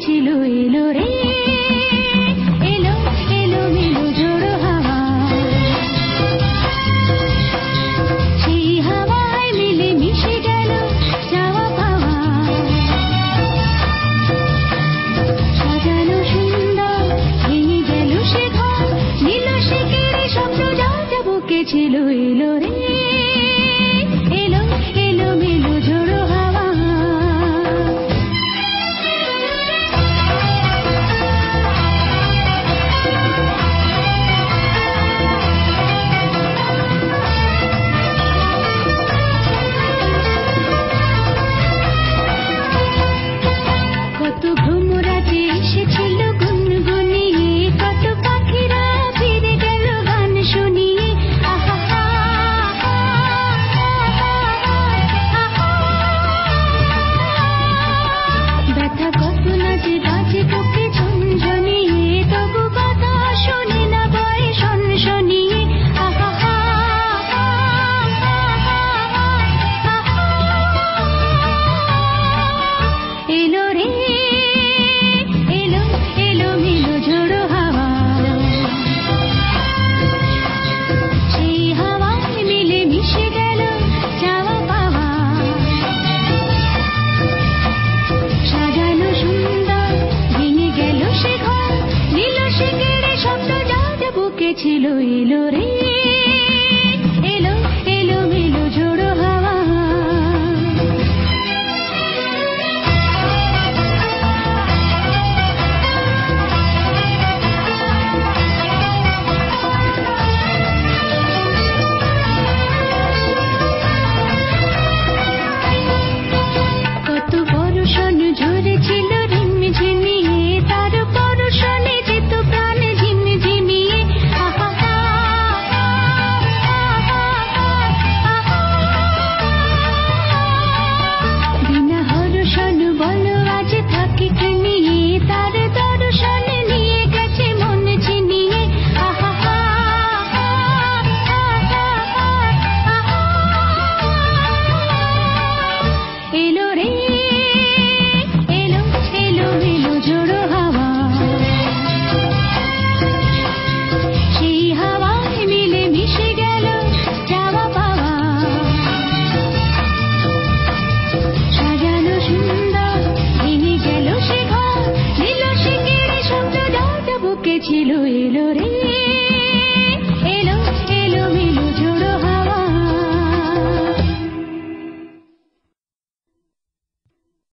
ছিল এলো রে এলো এলো মেলো ঝোড়ো হাওয়া সেই হাওয়ায় মিলে মিশে গেল যাওয়া পাওয়া সাজানো সুন্দর ভেঙে গেল সে ঘর নীল সে কেড়ে স্বপ্ন যা যা বুকে ছিল এলো রে এলো এলো মেলো ঝোড়ো হাওয়া কত ভ্রমরাতে এসেছিল গুনগুনিয়ে কত পাখিরা ফিরে গেল গান শুনিয়ে ব্যথা কত না যে বাজে বুকে ঝনঝনিয়ে তবু কথা শোনে না বয়ে শনশনিয়ে এলো রে এলো এলো মেলো ঝোড়ো হাওয়া সেই হাওয়ায় মিলে মিশে গেল যাওয়া পাওয়া সাজানো সুন্দর ভেঙে গেল সে ঘর নীল সে কেড়ে স্বপ্ন যা যা বুকে ছিল এলো রে এলো এলো মেলো ঝোড়ো হাওয়া কত বর্ষণ ঝরেছিল রিমঝিমিয়ে তার পরশনে যেত প্রাণ ঝিমঝিমিয়ে বিনা হর্ষণ বলো আজ থাকি কি নিয়ে তার দর্শনে নিয়ে গেছে মন চিনিয়ে এলো রে এলো এলো মেলো ঝোড়ো হাওয়া সেই হাওয়ায় মিলে মিশে গেল যাওয়া পাওয়া সাজানো সুন্দর ভেঙে গেল সে ঘর নীল সে কেড়ে স্বপ্ন যা যা বুকে ছিল এলো রে